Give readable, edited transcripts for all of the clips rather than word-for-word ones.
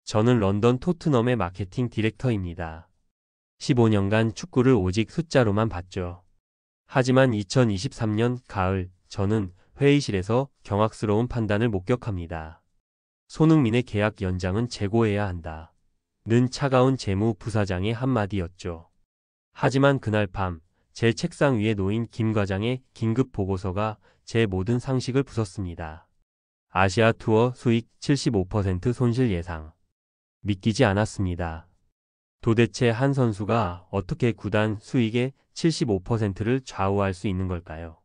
저는 런던 토트넘의 마케팅 디렉터입니다. 15년간 축구를 오직 숫자로만 봤죠. 하지만 2023년 가을, 저는 회의실에서 경악스러운 판단을 목격합니다. 손흥민의 계약 연장은 재고해야 한다. 는 차가운 재무 부사장의 한마디였죠. 하지만 그날 밤, 제 책상 위에 놓인 김 과장의 긴급 보고서가 제 모든 상식을 부쉈습니다. 아시아 투어 수익 75% 손실 예상. 믿기지 않았습니다. 도대체 한 선수가 어떻게 구단 수익의 75%를 좌우할 수 있는 걸까요?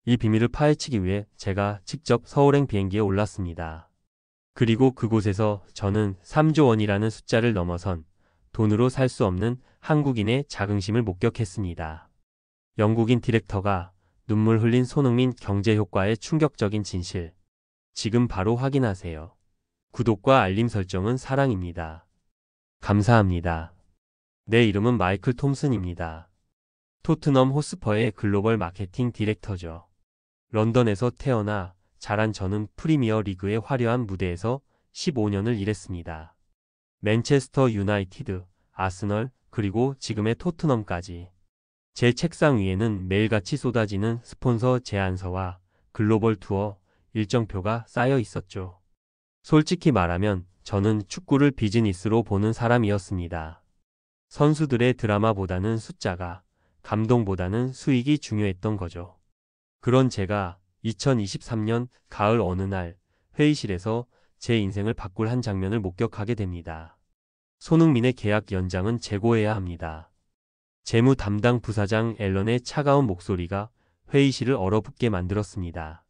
이 비밀을 파헤치기 위해 제가 직접 서울행 비행기에 올랐습니다. 그리고 그곳에서 저는 3조 원이라는 숫자를 넘어선 돈으로 살 수 없는 한국인의 자긍심을 목격했습니다. 영국인 디렉터가 눈물 흘린 손흥민 경제 효과의 충격적인 진실. 지금 바로 확인하세요. 구독과 알림 설정은 사랑입니다. 감사합니다. 내 이름은 마이클 톰슨입니다. 토트넘 호스퍼의 글로벌 마케팅 디렉터죠. 런던에서 태어나 자란 저는 프리미어 리그의 화려한 무대에서 15년을 일했습니다. 맨체스터 유나이티드, 아스널, 그리고 지금의 토트넘까지. 제 책상 위에는 매일같이 쏟아지는 스폰서 제안서와 글로벌 투어 일정표가 쌓여 있었죠. 솔직히 말하면 저는 축구를 비즈니스로 보는 사람이었습니다. 선수들의 드라마보다는 숫자가, 감동보다는 수익이 중요했던 거죠. 그런 제가 2023년 가을 어느 날 회의실에서 제 인생을 바꿀 한 장면을 목격하게 됩니다. 손흥민의 계약 연장은 재고해야 합니다. 재무 담당 부사장 앨런의 차가운 목소리가 회의실을 얼어붙게 만들었습니다.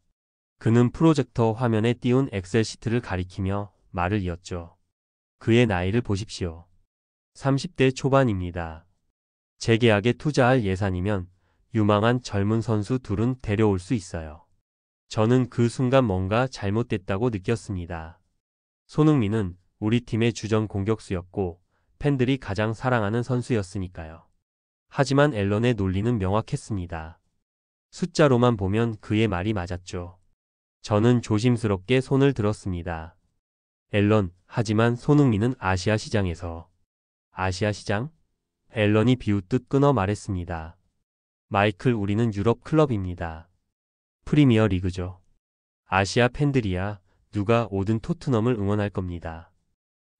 그는 프로젝터 화면에 띄운 엑셀 시트를 가리키며 말을 이었죠. 그의 나이를 보십시오. 30대 초반입니다. 재계약에 투자할 예산이면 유망한 젊은 선수 둘은 데려올 수 있어요. 저는 그 순간 뭔가 잘못됐다고 느꼈습니다. 손흥민은 우리 팀의 주전 공격수였고 팬들이 가장 사랑하는 선수였으니까요. 하지만 앨런의 논리는 명확했습니다. 숫자로만 보면 그의 말이 맞았죠. 저는 조심스럽게 손을 들었습니다. 앨런, 하지만 손흥민은 아시아 시장에서. 아시아 시장? 앨런이 비웃듯 끊어 말했습니다. 마이클, 우리는 유럽 클럽입니다. 프리미어 리그죠. 아시아 팬들이야 누가 오든 토트넘을 응원할 겁니다.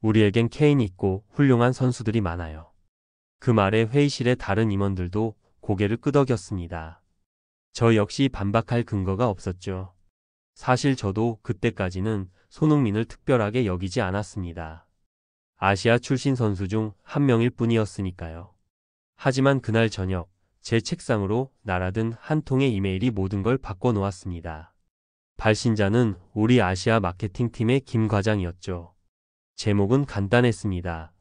우리에겐 케인이 있고 훌륭한 선수들이 많아요. 그 말에 회의실의 다른 임원들도 고개를 끄덕였습니다. 저 역시 반박할 근거가 없었죠. 사실 저도 그때까지는 손흥민을 특별하게 여기지 않았습니다. 아시아 출신 선수 중 한 명일 뿐이었으니까요. 하지만 그날 저녁 제 책상으로 날아든 한 통의 이메일이 모든 걸 바꿔놓았습니다. 발신자는 우리 아시아 마케팅팀의 김 과장이었죠. 제목은 간단했습니다.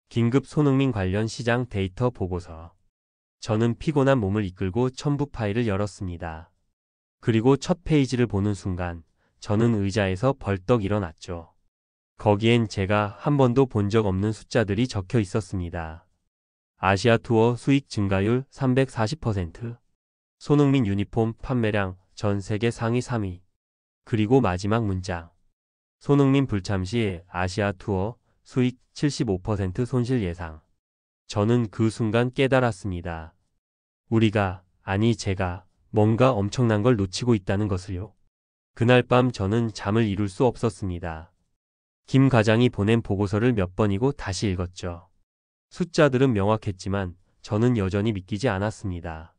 긴급 손흥민 관련 시장 데이터 보고서. 저는 피곤한 몸을 이끌고 첨부 파일을 열었습니다. 그리고 첫 페이지를 보는 순간 저는 의자에서 벌떡 일어났죠. 거기엔 제가 한 번도 본 적 없는 숫자들이 적혀 있었습니다. 아시아 투어 수익 증가율 340%, 손흥민 유니폼 판매량 전 세계 상위 3위, 그리고 마지막 문장. 손흥민 불참 시 아시아 투어 수익 75% 손실 예상. 저는 그 순간 깨달았습니다. 우리가, 아니 제가 뭔가 엄청난 걸 놓치고 있다는 것을요. 그날 밤 저는 잠을 이룰 수 없었습니다. 김 과장이 보낸 보고서를 몇 번이고 다시 읽었죠. 숫자들은 명확했지만 저는 여전히 믿기지 않았습니다.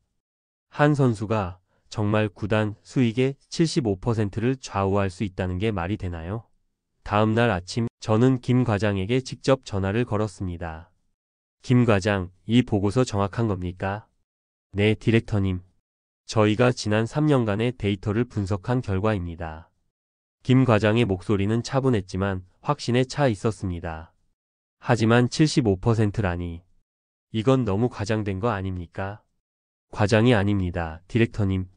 한 선수가 정말 구단 수익의 75%를 좌우할 수 있다는 게 말이 되나요? 다음 날 아침 저는 김 과장에게 직접 전화를 걸었습니다. 김 과장, 이 보고서 정확한 겁니까? 네, 디렉터님. 저희가 지난 3년간의 데이터를 분석한 결과입니다. 김 과장의 목소리는 차분했지만 확신에 차 있었습니다. 하지만 75%라니. 이건 너무 과장된 거 아닙니까? 과장이 아닙니다, 디렉터님.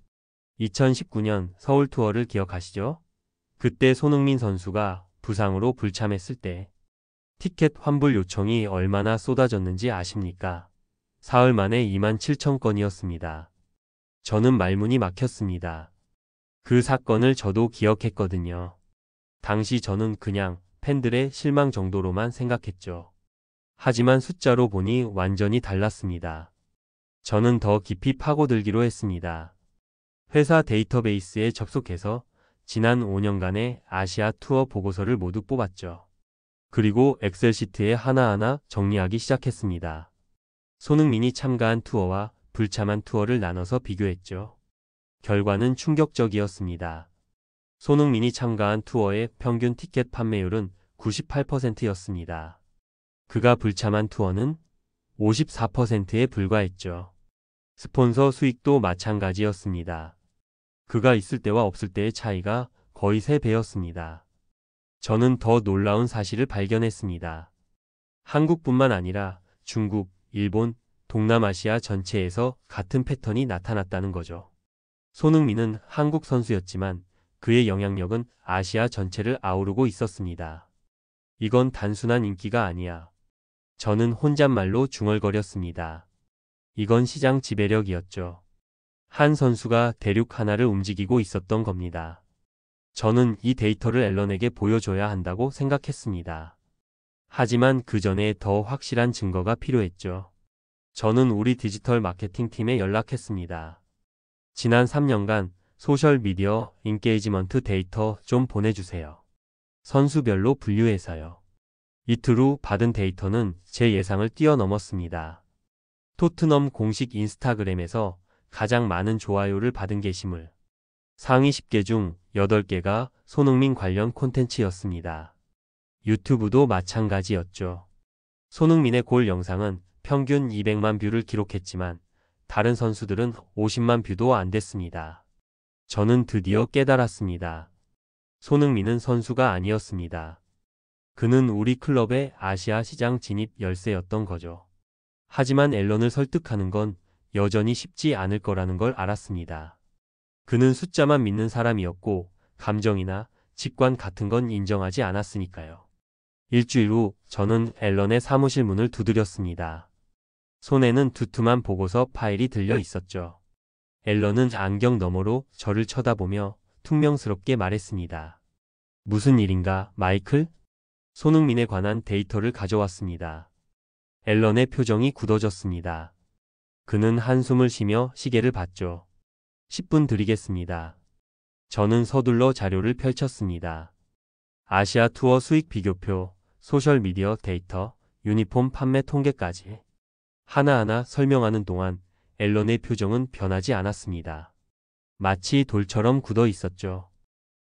2019년 서울 투어를 기억하시죠? 그때 손흥민 선수가 부상으로 불참했을 때 티켓 환불 요청이 얼마나 쏟아졌는지 아십니까? 사흘 만에 27,000건이었습니다. 저는 말문이 막혔습니다. 그 사건을 저도 기억했거든요. 당시 저는 그냥 팬들의 실망 정도로만 생각했죠. 하지만 숫자로 보니 완전히 달랐습니다. 저는 더 깊이 파고들기로 했습니다. 회사 데이터베이스에 접속해서 지난 5년간의 아시아 투어 보고서를 모두 뽑았죠. 그리고 엑셀 시트에 하나하나 정리하기 시작했습니다. 손흥민이 참가한 투어와 불참한 투어를 나눠서 비교했죠. 결과는 충격적이었습니다. 손흥민이 참가한 투어의 평균 티켓 판매율은 98%였습니다. 그가 불참한 투어는 54%에 불과했죠. 스폰서 수익도 마찬가지였습니다. 그가 있을 때와 없을 때의 차이가 거의 3배였습니다. 저는 더 놀라운 사실을 발견했습니다. 한국뿐만 아니라 중국, 일본, 동남아시아 전체에서 같은 패턴이 나타났다는 거죠. 손흥민은 한국 선수였지만 그의 영향력은 아시아 전체를 아우르고 있었습니다. 이건 단순한 인기가 아니야. 저는 혼잣말로 중얼거렸습니다. 이건 시장 지배력이었죠. 한 선수가 대륙 하나를 움직이고 있었던 겁니다. 저는 이 데이터를 앨런에게 보여줘야 한다고 생각했습니다. 하지만 그 전에 더 확실한 증거가 필요했죠. 저는 우리 디지털 마케팅 팀에 연락했습니다. 지난 3년간 소셜미디어 인게이지먼트 데이터 좀 보내주세요. 선수별로 분류해서요. 이틀 후 받은 데이터는 제 예상을 뛰어넘었습니다. 토트넘 공식 인스타그램에서 가장 많은 좋아요를 받은 게시물. 상위 10개 중 8개가 손흥민 관련 콘텐츠였습니다. 유튜브도 마찬가지였죠. 손흥민의 골 영상은 평균 200만 뷰를 기록했지만 다른 선수들은 50만 뷰도 안 됐습니다. 저는 드디어 깨달았습니다. 손흥민은 선수가 아니었습니다. 그는 우리 클럽의 아시아 시장 진입 열쇠였던 거죠. 하지만 앨런을 설득하는 건 여전히 쉽지 않을 거라는 걸 알았습니다. 그는 숫자만 믿는 사람이었고 감정이나 직관 같은 건 인정하지 않았으니까요. 일주일 후 저는 앨런의 사무실 문을 두드렸습니다. 손에는 두툼한 보고서 파일이 들려 있었죠. 앨런은 안경 너머로 저를 쳐다보며 퉁명스럽게 말했습니다. 무슨 일인가, 마이클? 손흥민에 관한 데이터를 가져왔습니다. 앨런의 표정이 굳어졌습니다. 그는 한숨을 쉬며 시계를 봤죠. 10분 드리겠습니다. 저는 서둘러 자료를 펼쳤습니다. 아시아 투어 수익 비교표, 소셜미디어 데이터, 유니폼 판매 통계까지. 하나하나 설명하는 동안 앨런의 표정은 변하지 않았습니다. 마치 돌처럼 굳어 있었죠.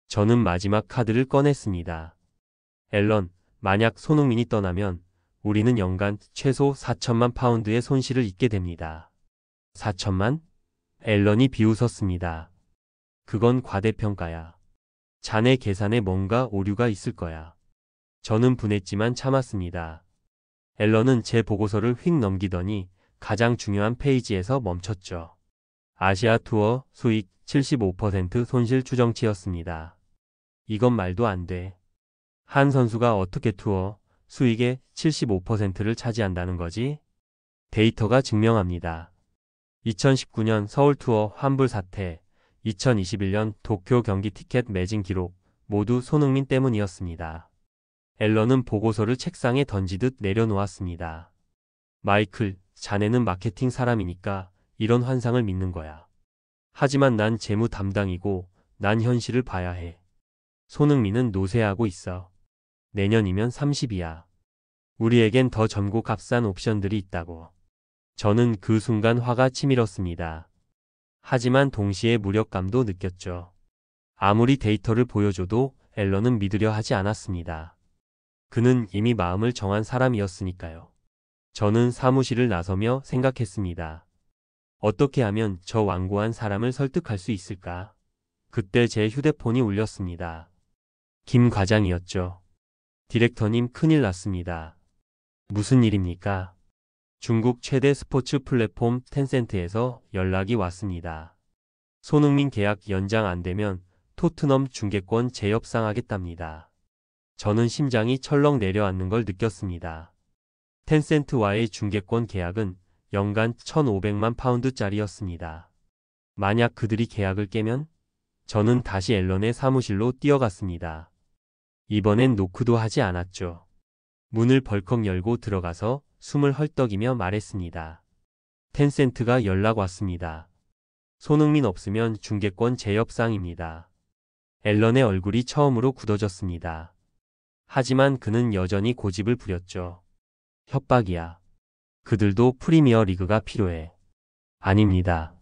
저는 마지막 카드를 꺼냈습니다. 앨런, 만약 손흥민이 떠나면 우리는 연간 최소 4천만 파운드의 손실을 입게 됩니다. 4천만? 앨런이 비웃었습니다. 그건 과대평가야. 자네 계산에 뭔가 오류가 있을 거야. 저는 분했지만 참았습니다. 앨런은 제 보고서를 휙 넘기더니 가장 중요한 페이지에서 멈췄죠. 아시아 투어 수익 75% 손실 추정치였습니다. 이건 말도 안 돼. 한 선수가 어떻게 투어 수익의 75%를 차지한다는 거지? 데이터가 증명합니다. 2019년 서울 투어 환불 사태, 2021년 도쿄 경기 티켓 매진 기록, 모두 손흥민 때문이었습니다. 앨런은 보고서를 책상에 던지듯 내려놓았습니다. 마이클, 자네는 마케팅 사람이니까 이런 환상을 믿는 거야. 하지만 난 재무 담당이고 난 현실을 봐야 해. 손흥민은 노쇠하고 있어. 내년이면 30이야. 우리에겐 더 젊고 값싼 옵션들이 있다고. 저는 그 순간 화가 치밀었습니다. 하지만 동시에 무력감도 느꼈죠. 아무리 데이터를 보여줘도 앨런은 믿으려 하지 않았습니다. 그는 이미 마음을 정한 사람이었으니까요. 저는 사무실을 나서며 생각했습니다. 어떻게 하면 저 완고한 사람을 설득할 수 있을까? 그때 제 휴대폰이 울렸습니다. 김 과장이었죠. 디렉터님, 큰일 났습니다. 무슨 일입니까? 중국 최대 스포츠 플랫폼 텐센트에서 연락이 왔습니다. 손흥민 계약 연장 안 되면 토트넘 중계권 재협상하겠답니다. 저는 심장이 철렁 내려앉는 걸 느꼈습니다. 텐센트와의 중계권 계약은 연간 1,500만 파운드짜리였습니다. 만약 그들이 계약을 깨면 저는 다시 앨런의 사무실로 뛰어갔습니다. 이번엔 노크도 하지 않았죠. 문을 벌컥 열고 들어가서 숨을 헐떡이며 말했습니다. 텐센트가 연락 왔습니다. 손흥민 없으면 중계권 재협상입니다. 앨런의 얼굴이 처음으로 굳어졌습니다. 하지만 그는 여전히 고집을 부렸죠. 협박이야. 그들도 프리미어 리그가 필요해. 아닙니다.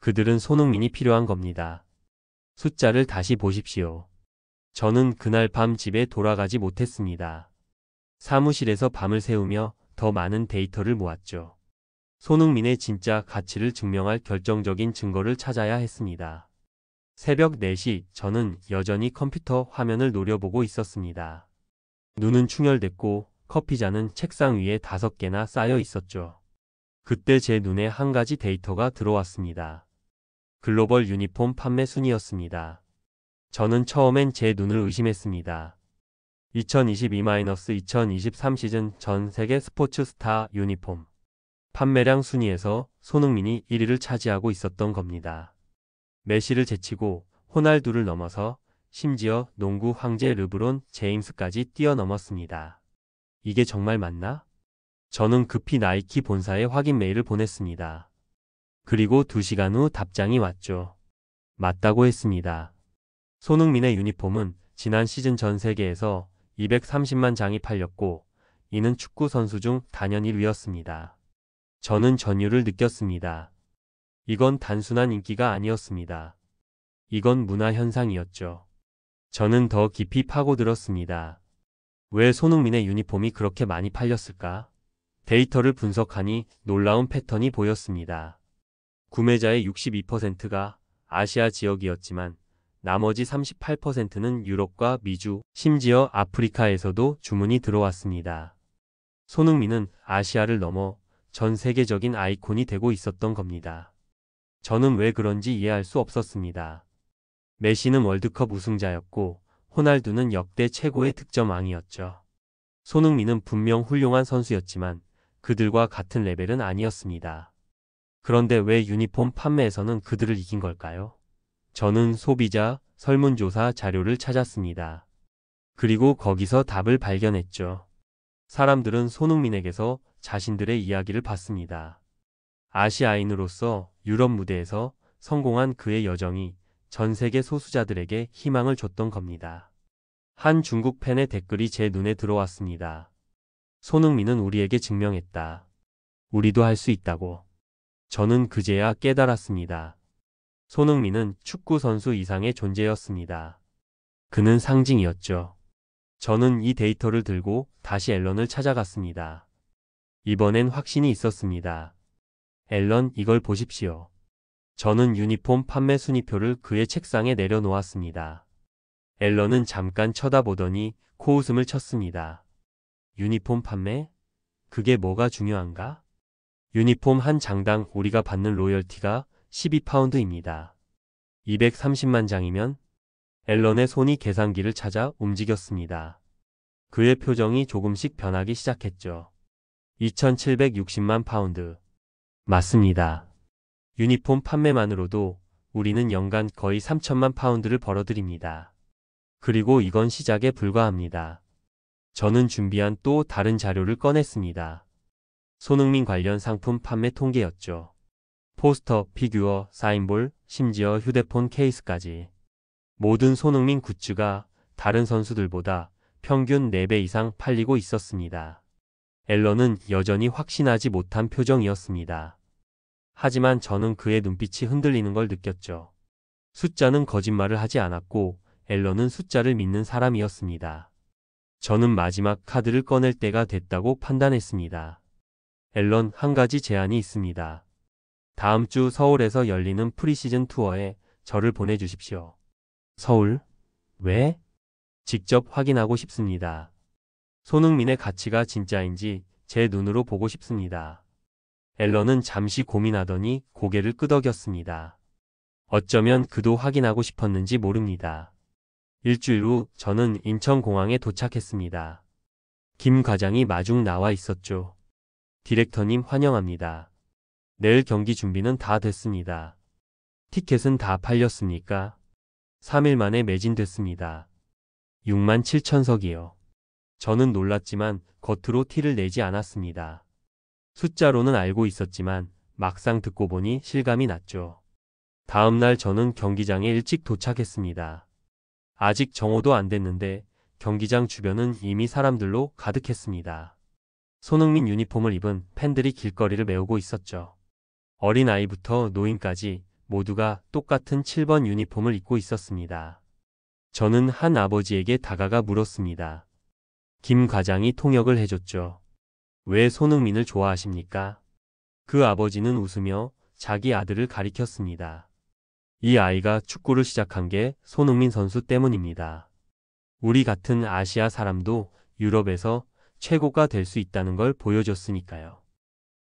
그들은 손흥민이 필요한 겁니다. 숫자를 다시 보십시오. 저는 그날 밤 집에 돌아가지 못했습니다. 사무실에서 밤을 새우며 더 많은 데이터를 모았죠. 손흥민의 진짜 가치를 증명할 결정적인 증거를 찾아야 했습니다. 새벽 4시 저는 여전히 컴퓨터 화면을 노려보고 있었습니다. 눈은 충혈됐고 커피잔은 책상 위에 5개나 쌓여 있었죠. 그때 제 눈에 한 가지 데이터가 들어왔습니다. 글로벌 유니폼 판매 순이었습니다. 저는 처음엔 제 눈을 의심했습니다. 2022-2023 시즌 전 세계 스포츠 스타 유니폼 판매량 순위에서 손흥민이 1위를 차지하고 있었던 겁니다. 메시를 제치고 호날두를 넘어서 심지어 농구 황제 르브론 제임스까지 뛰어넘었습니다. 이게 정말 맞나? 저는 급히 나이키 본사에 확인 메일을 보냈습니다. 그리고 2시간 후 답장이 왔죠. 맞다고 했습니다. 손흥민의 유니폼은 지난 시즌 전 세계에서 230만 장이 팔렸고 이는 축구 선수 중 단연 1위였습니다. 저는 전율을 느꼈습니다. 이건 단순한 인기가 아니었습니다. 이건 문화 현상이었죠. 저는 더 깊이 파고들었습니다. 왜 손흥민의 유니폼이 그렇게 많이 팔렸을까? 데이터를 분석하니 놀라운 패턴이 보였습니다. 구매자의 62%가 아시아 지역이었지만 나머지 38%는 유럽과 미주, 심지어 아프리카에서도 주문이 들어왔습니다. 손흥민은 아시아를 넘어 전 세계적인 아이콘이 되고 있었던 겁니다. 저는 왜 그런지 이해할 수 없었습니다. 메시는 월드컵 우승자였고 호날두는 역대 최고의 득점왕이었죠. 손흥민은 분명 훌륭한 선수였지만 그들과 같은 레벨은 아니었습니다. 그런데 왜 유니폼 판매에서는 그들을 이긴 걸까요? 저는 소비자 설문조사 자료를 찾았습니다. 그리고 거기서 답을 발견했죠. 사람들은 손흥민에게서 자신들의 이야기를 받습니다. 아시아인으로서 유럽 무대에서 성공한 그의 여정이 전 세계 소수자들에게 희망을 줬던 겁니다. 한 중국 팬의 댓글이 제 눈에 들어왔습니다. 손흥민은 우리에게 증명했다. 우리도 할 수 있다고. 저는 그제야 깨달았습니다. 손흥민은 축구 선수 이상의 존재였습니다. 그는 상징이었죠. 저는 이 데이터를 들고 다시 앨런을 찾아갔습니다. 이번엔 확신이 있었습니다. 앨런, 이걸 보십시오. 저는 유니폼 판매 순위표를 그의 책상에 내려놓았습니다. 앨런은 잠깐 쳐다보더니 코웃음을 쳤습니다. 유니폼 판매? 그게 뭐가 중요한가? 유니폼 한 장당 우리가 받는 로열티가 12파운드입니다. 230만 장이면? 앨런의 손이 계산기를 찾아 움직였습니다. 그의 표정이 조금씩 변하기 시작했죠. 2760만 파운드. 맞습니다. 유니폼 판매만으로도 우리는 연간 거의 3천만 파운드를 벌어들입니다. 그리고 이건 시작에 불과합니다. 저는 준비한 또 다른 자료를 꺼냈습니다. 손흥민 관련 상품 판매 통계였죠. 포스터, 피규어, 사인볼, 심지어 휴대폰 케이스까지. 모든 손흥민 굿즈가 다른 선수들보다 평균 4배 이상 팔리고 있었습니다. 앨런은 여전히 확신하지 못한 표정이었습니다. 하지만 저는 그의 눈빛이 흔들리는 걸 느꼈죠. 숫자는 거짓말을 하지 않았고 앨런은 숫자를 믿는 사람이었습니다. 저는 마지막 카드를 꺼낼 때가 됐다고 판단했습니다. 앨런, 한 가지 제안이 있습니다. 다음 주 서울에서 열리는 프리시즌 투어에 저를 보내주십시오. 서울? 왜? 직접 확인하고 싶습니다. 손흥민의 가치가 진짜인지 제 눈으로 보고 싶습니다. 앨런은 잠시 고민하더니 고개를 끄덕였습니다. 어쩌면 그도 확인하고 싶었는지 모릅니다. 일주일 후 저는 인천공항에 도착했습니다. 김 과장이 마중 나와 있었죠. 디렉터님 환영합니다. 내일 경기 준비는 다 됐습니다. 티켓은 다 팔렸습니까? 3일 만에 매진됐습니다. 6만 7천석이요. 저는 놀랐지만 겉으로 티를 내지 않았습니다. 숫자로는 알고 있었지만 막상 듣고 보니 실감이 났죠. 다음 날 저는 경기장에 일찍 도착했습니다. 아직 정오도 안 됐는데 경기장 주변은 이미 사람들로 가득했습니다. 손흥민 유니폼을 입은 팬들이 길거리를 메우고 있었죠. 어린아이부터 노인까지 모두가 똑같은 7번 유니폼을 입고 있었습니다. 저는 한 아버지에게 다가가 물었습니다. 김 과장이 통역을 해줬죠. 왜 손흥민을 좋아하십니까? 그 아버지는 웃으며 자기 아들을 가리켰습니다. 이 아이가 축구를 시작한 게 손흥민 선수 때문입니다. 우리 같은 아시아 사람도 유럽에서 최고가 될 수 있다는 걸 보여줬으니까요.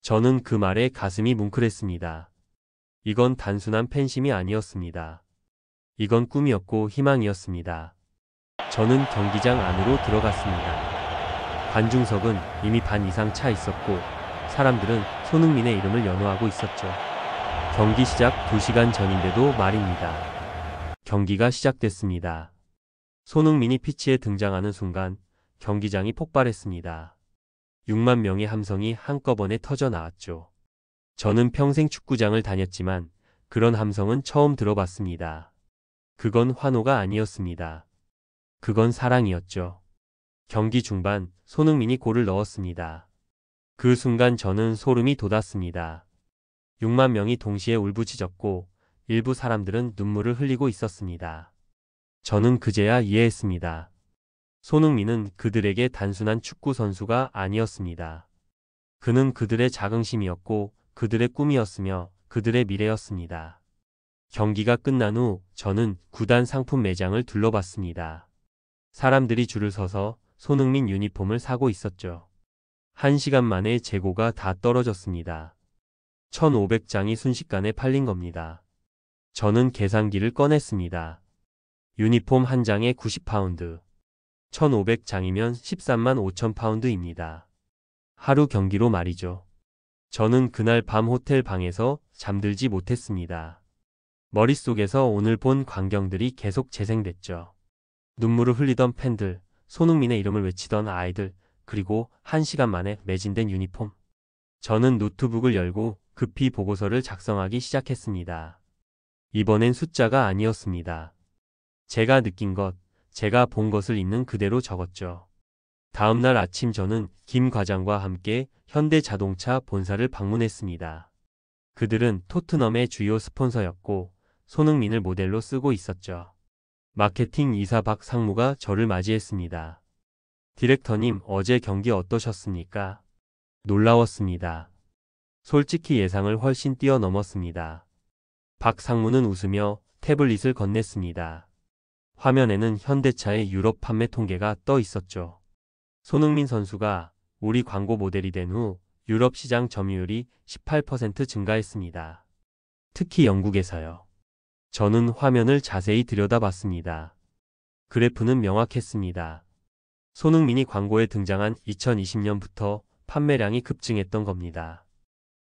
저는 그 말에 가슴이 뭉클했습니다. 이건 단순한 팬심이 아니었습니다. 이건 꿈이었고 희망이었습니다. 저는 경기장 안으로 들어갔습니다. 관중석은 이미 반 이상 차 있었고 사람들은 손흥민의 이름을 연호하고 있었죠. 경기 시작 2시간 전인데도 말입니다. 경기가 시작됐습니다. 손흥민이 피치에 등장하는 순간 경기장이 폭발했습니다. 6만 명의 함성이 한꺼번에 터져 나왔죠. 저는 평생 축구장을 다녔지만 그런 함성은 처음 들어봤습니다. 그건 환호가 아니었습니다. 그건 사랑이었죠. 경기 중반 손흥민이 골을 넣었습니다. 그 순간 저는 소름이 돋았습니다. 6만 명이 동시에 울부짖었고 일부 사람들은 눈물을 흘리고 있었습니다. 저는 그제야 이해했습니다. 손흥민은 그들에게 단순한 축구 선수가 아니었습니다. 그는 그들의 자긍심이었고 그들의 꿈이었으며 그들의 미래였습니다. 경기가 끝난 후 저는 구단 상품 매장을 둘러봤습니다. 사람들이 줄을 서서 손흥민 유니폼을 사고 있었죠. 1시간 만에 재고가 다 떨어졌습니다. 1,500장이 순식간에 팔린 겁니다. 저는 계산기를 꺼냈습니다. 유니폼 한 장에 90파운드. 1,500장이면 13만 5천 파운드입니다. 하루 경기로 말이죠. 저는 그날 밤 호텔 방에서 잠들지 못했습니다. 머릿속에서 오늘 본 광경들이 계속 재생됐죠. 눈물을 흘리던 팬들, 손흥민의 이름을 외치던 아이들, 그리고 1시간 만에 매진된 유니폼. 저는 노트북을 열고 급히 보고서를 작성하기 시작했습니다. 이번엔 숫자가 아니었습니다. 제가 느낀 것, 제가 본 것을 있는 그대로 적었죠. 다음 날 아침 저는 김 과장과 함께 현대자동차 본사를 방문했습니다. 그들은 토트넘의 주요 스폰서였고 손흥민을 모델로 쓰고 있었죠. 마케팅 이사 박 상무가 저를 맞이했습니다. 디렉터님, 어제 경기 어떠셨습니까? 놀라웠습니다. 솔직히 예상을 훨씬 뛰어넘었습니다. 박 상무는 웃으며 태블릿을 건넸습니다. 화면에는 현대차의 유럽 판매 통계가 떠 있었죠. 손흥민 선수가 우리 광고 모델이 된 후 유럽 시장 점유율이 18% 증가했습니다. 특히 영국에서요. 저는 화면을 자세히 들여다봤습니다. 그래프는 명확했습니다. 손흥민이 광고에 등장한 2020년부터 판매량이 급증했던 겁니다.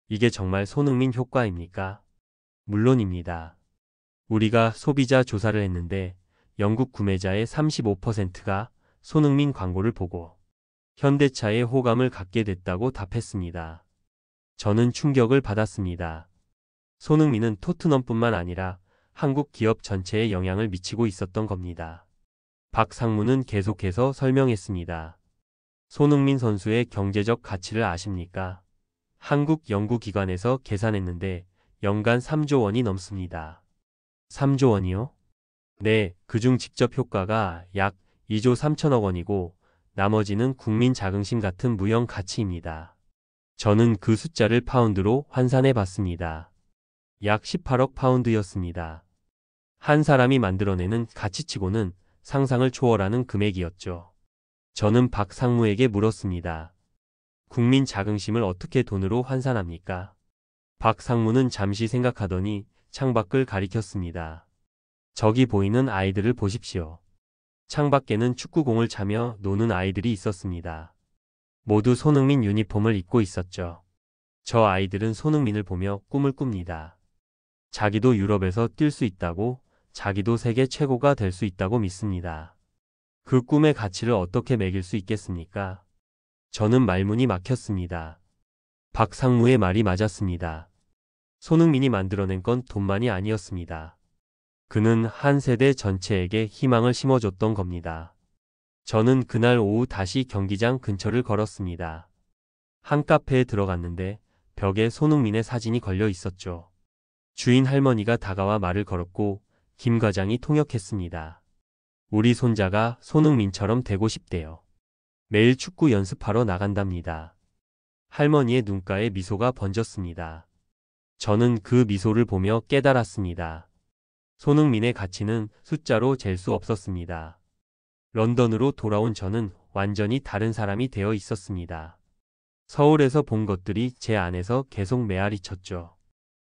이게 정말 손흥민 효과입니까? 물론입니다. 우리가 소비자 조사를 했는데 영국 구매자의 35%가 손흥민 광고를 보고 현대차에 호감을 갖게 됐다고 답했습니다. 저는 충격을 받았습니다. 손흥민은 토트넘뿐만 아니라 한국 기업 전체에 영향을 미치고 있었던 겁니다. 박 상무는 계속해서 설명했습니다. 손흥민 선수의 경제적 가치를 아십니까? 한국 연구기관에서 계산했는데 연간 3조 원이 넘습니다. 3조 원이요? 네, 그중 직접 효과가 약 2조 3천억 원이고 나머지는 국민 자긍심 같은 무형 가치입니다. 저는 그 숫자를 파운드로 환산해 봤습니다. 약 18억 파운드였습니다. 한 사람이 만들어내는 가치치고는 상상을 초월하는 금액이었죠. 저는 박 상무에게 물었습니다. 국민 자긍심을 어떻게 돈으로 환산합니까? 박 상무는 잠시 생각하더니 창밖을 가리켰습니다. 저기 보이는 아이들을 보십시오. 창밖에는 축구공을 차며 노는 아이들이 있었습니다. 모두 손흥민 유니폼을 입고 있었죠. 저 아이들은 손흥민을 보며 꿈을 꿉니다. 자기도 유럽에서 뛸 수 있다고, 자기도 세계 최고가 될 수 있다고 믿습니다. 그 꿈의 가치를 어떻게 매길 수 있겠습니까? 저는 말문이 막혔습니다. 박상무의 말이 맞았습니다. 손흥민이 만들어낸 건 돈만이 아니었습니다. 그는 한 세대 전체에게 희망을 심어줬던 겁니다. 저는 그날 오후 다시 경기장 근처를 걸었습니다. 한 카페에 들어갔는데 벽에 손흥민의 사진이 걸려 있었죠. 주인 할머니가 다가와 말을 걸었고 김 과장이 통역했습니다. 우리 손자가 손흥민처럼 되고 싶대요. 매일 축구 연습하러 나간답니다. 할머니의 눈가에 미소가 번졌습니다. 저는 그 미소를 보며 깨달았습니다. 손흥민의 가치는 숫자로 잴 수 없었습니다. 런던으로 돌아온 저는 완전히 다른 사람이 되어 있었습니다. 서울에서 본 것들이 제 안에서 계속 메아리 쳤죠.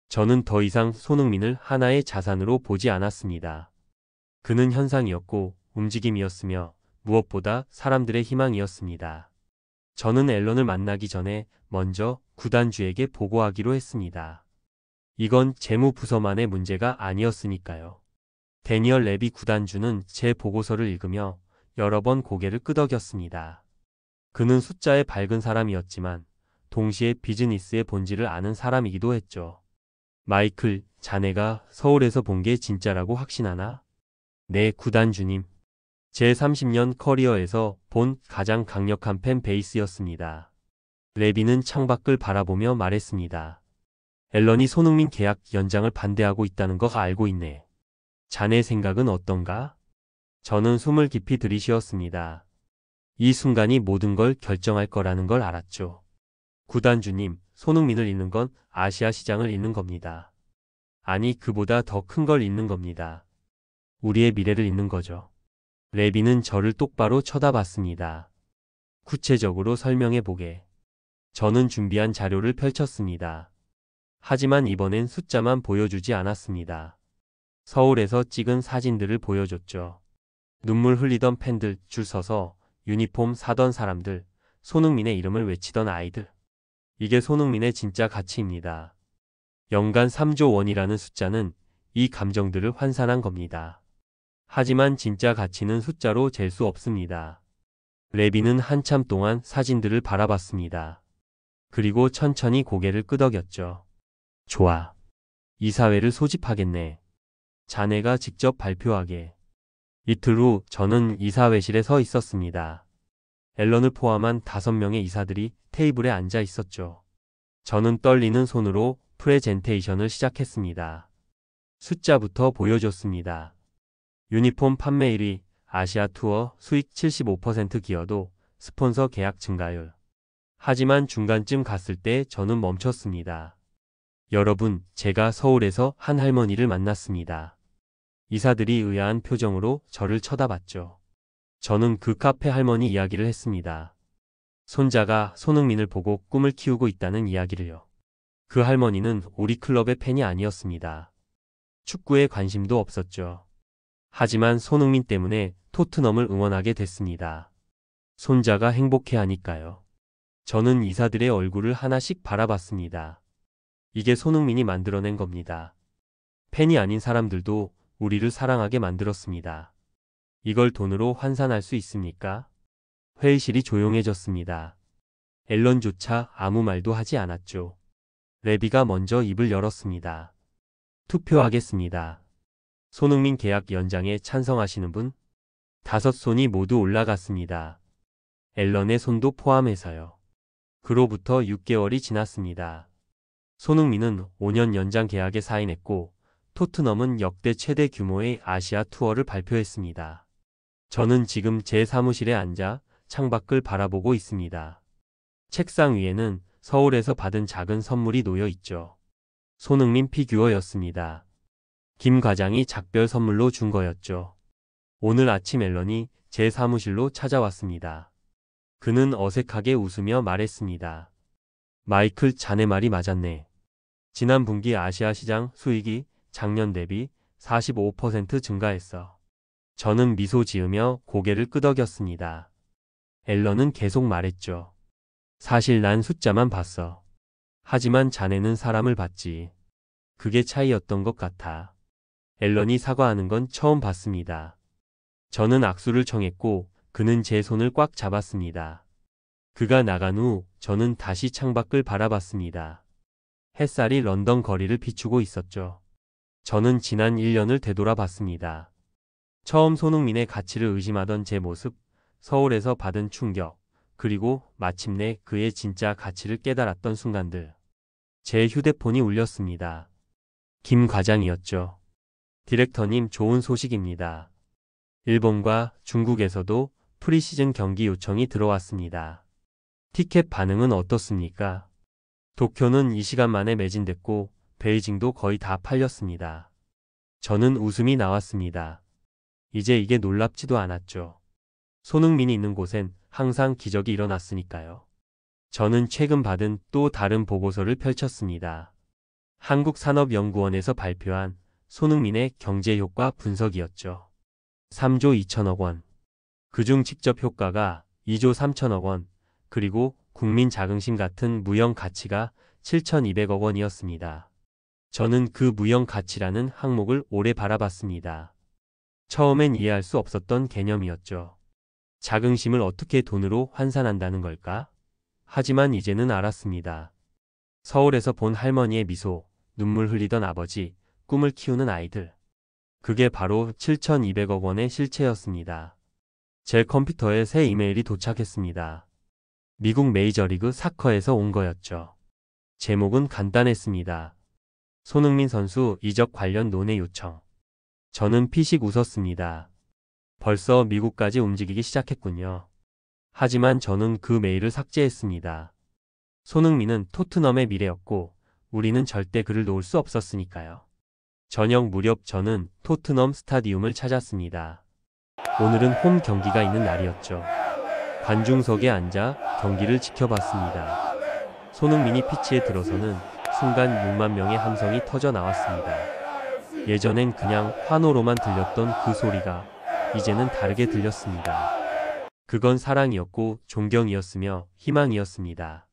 저는 더 이상 손흥민을 하나의 자산으로 보지 않았습니다. 그는 현상이었고 움직임이었으며 무엇보다 사람들의 희망이었습니다. 저는 앨런을 만나기 전에 먼저 구단주에게 보고하기로 했습니다. 이건 재무부서만의 문제가 아니었으니까요. 데니얼 레비 구단주는 제 보고서를 읽으며 여러 번 고개를 끄덕였습니다. 그는 숫자에 밝은 사람이었지만 동시에 비즈니스의 본질을 아는 사람이기도 했죠. 마이클, 자네가 서울에서 본 게 진짜라고 확신하나? 네, 구단주님. 제 30년 커리어에서 본 가장 강력한 팬 베이스였습니다. 레비는 창밖을 바라보며 말했습니다. 앨런이 손흥민 계약 연장을 반대하고 있다는 거 알고 있네. 자네 생각은 어떤가? 저는 숨을 깊이 들이쉬었습니다. 이 순간이 모든 걸 결정할 거라는 걸 알았죠. 구단주님, 손흥민을 잃는 건 아시아 시장을 잃는 겁니다. 아니, 그보다 더 큰 걸 잃는 겁니다. 우리의 미래를 잃는 거죠. 레비는 저를 똑바로 쳐다봤습니다. 구체적으로 설명해 보게. 저는 준비한 자료를 펼쳤습니다. 하지만 이번엔 숫자만 보여주지 않았습니다. 서울에서 찍은 사진들을 보여줬죠. 눈물 흘리던 팬들, 줄 서서 유니폼 사던 사람들, 손흥민의 이름을 외치던 아이들. 이게 손흥민의 진짜 가치입니다. 연간 3조 원이라는 숫자는 이 감정들을 환산한 겁니다. 하지만 진짜 가치는 숫자로 잴 수 없습니다. 레비는 한참 동안 사진들을 바라봤습니다. 그리고 천천히 고개를 끄덕였죠. 좋아. 이사회를 소집하겠네. 자네가 직접 발표하게. 이틀 후 저는 이사회실에 서 있었습니다. 앨런을 포함한 5명의 이사들이 테이블에 앉아 있었죠. 저는 떨리는 손으로 프레젠테이션을 시작했습니다. 숫자부터 보여줬습니다. 유니폼 판매 1위, 아시아 투어 수익 75% 기여도, 스폰서 계약 증가율. 하지만 중간쯤 갔을 때 저는 멈췄습니다. 여러분, 제가 서울에서 한 할머니를 만났습니다. 이사들이 의아한 표정으로 저를 쳐다봤죠. 저는 그 카페 할머니 이야기를 했습니다. 손자가 손흥민을 보고 꿈을 키우고 있다는 이야기를요. 그 할머니는 우리 클럽의 팬이 아니었습니다. 축구에 관심도 없었죠. 하지만 손흥민 때문에 토트넘을 응원하게 됐습니다. 손자가 행복해하니까요. 저는 이사들의 얼굴을 하나씩 바라봤습니다. 이게 손흥민이 만들어낸 겁니다. 팬이 아닌 사람들도 우리를 사랑하게 만들었습니다. 이걸 돈으로 환산할 수 있습니까? 회의실이 조용해졌습니다. 앨런조차 아무 말도 하지 않았죠. 레비가 먼저 입을 열었습니다. 투표하겠습니다. 손흥민 계약 연장에 찬성하시는 분? 5손이 모두 올라갔습니다. 앨런의 손도 포함해서요. 그로부터 6개월이 지났습니다. 손흥민은 5년 연장 계약에 사인했고 토트넘은 역대 최대 규모의 아시아 투어를 발표했습니다. 저는 지금 제 사무실에 앉아 창밖을 바라보고 있습니다. 책상 위에는 서울에서 받은 작은 선물이 놓여 있죠. 손흥민 피규어였습니다. 김 과장이 작별 선물로 준 거였죠. 오늘 아침 앨런이 제 사무실로 찾아왔습니다. 그는 어색하게 웃으며 말했습니다. 마이클, 자네 말이 맞았네. 지난 분기 아시아 시장 수익이 작년 대비 45% 증가했어. 저는 미소 지으며 고개를 끄덕였습니다. 앨런은 계속 말했죠. 사실 난 숫자만 봤어. 하지만 자네는 사람을 봤지. 그게 차이였던 것 같아. 앨런이 사과하는 건 처음 봤습니다. 저는 악수를 청했고 그는 제 손을 꽉 잡았습니다. 그가 나간 후 저는 다시 창밖을 바라봤습니다. 햇살이 런던 거리를 비추고 있었죠. 저는 지난 1년을 되돌아봤습니다. 처음 손흥민의 가치를 의심하던 제 모습, 서울에서 받은 충격, 그리고 마침내 그의 진짜 가치를 깨달았던 순간들. 제 휴대폰이 울렸습니다. 김 과장이었죠. 디렉터님, 좋은 소식입니다. 일본과 중국에서도 프리시즌 경기 요청이 들어왔습니다. 티켓 반응은 어떻습니까? 도쿄는 이 시간 만에 매진됐고 베이징도 거의 다 팔렸습니다. 저는 웃음이 나왔습니다. 이제 이게 놀랍지도 않았죠. 손흥민이 있는 곳엔 항상 기적이 일어났으니까요. 저는 최근 받은 또 다른 보고서를 펼쳤습니다. 한국산업연구원에서 발표한 손흥민의 경제효과 분석이었죠. 3조 2천억 원. 그중 직접 효과가 2조 3천억 원, 그리고 국민 자긍심 같은 무형 가치가 7,200억 원이었습니다. 저는 그 무형 가치라는 항목을 오래 바라봤습니다. 처음엔 이해할 수 없었던 개념이었죠. 자긍심을 어떻게 돈으로 환산한다는 걸까? 하지만 이제는 알았습니다. 서울에서 본 할머니의 미소, 눈물 흘리던 아버지, 꿈을 키우는 아이들. 그게 바로 7,200억 원의 실체였습니다. 제 컴퓨터에 새 이메일이 도착했습니다. 미국 메이저리그 사커에서 온 거였죠. 제목은 간단했습니다. 손흥민 선수 이적 관련 논의 요청. 저는 피식 웃었습니다. 벌써 미국까지 움직이기 시작했군요. 하지만 저는 그 메일을 삭제했습니다. 손흥민은 토트넘의 미래였고 우리는 절대 그를 놓을 수 없었으니까요. 저녁 무렵 저는 토트넘 스타디움을 찾았습니다. 오늘은 홈 경기가 있는 날이었죠. 관중석에 앉아 경기를 지켜봤습니다. 손흥민이 피치에 들어서는 순간 6만 명의 함성이 터져 나왔습니다. 예전엔 그냥 환호로만 들렸던 그 소리가 이제는 다르게 들렸습니다. 그건 사랑이었고 존경이었으며 희망이었습니다.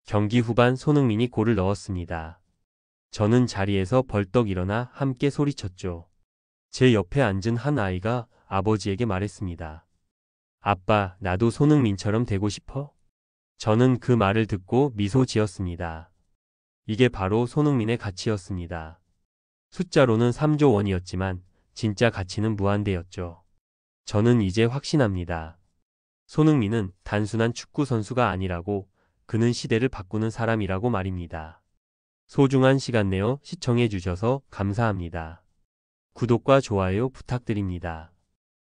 경기 후반 손흥민이 골을 넣었습니다. 저는 자리에서 벌떡 일어나 함께 소리쳤죠. 제 옆에 앉은 한 아이가 아버지에게 말했습니다. 아빠, 나도 손흥민처럼 되고 싶어? 저는 그 말을 듣고 미소 지었습니다. 이게 바로 손흥민의 가치였습니다. 숫자로는 3조 원이었지만 진짜 가치는 무한대였죠. 저는 이제 확신합니다. 손흥민은 단순한 축구 선수가 아니라고, 그는 시대를 바꾸는 사람이라고 말입니다. 소중한 시간 내어 시청해 주셔서 감사합니다. 구독과 좋아요 부탁드립니다.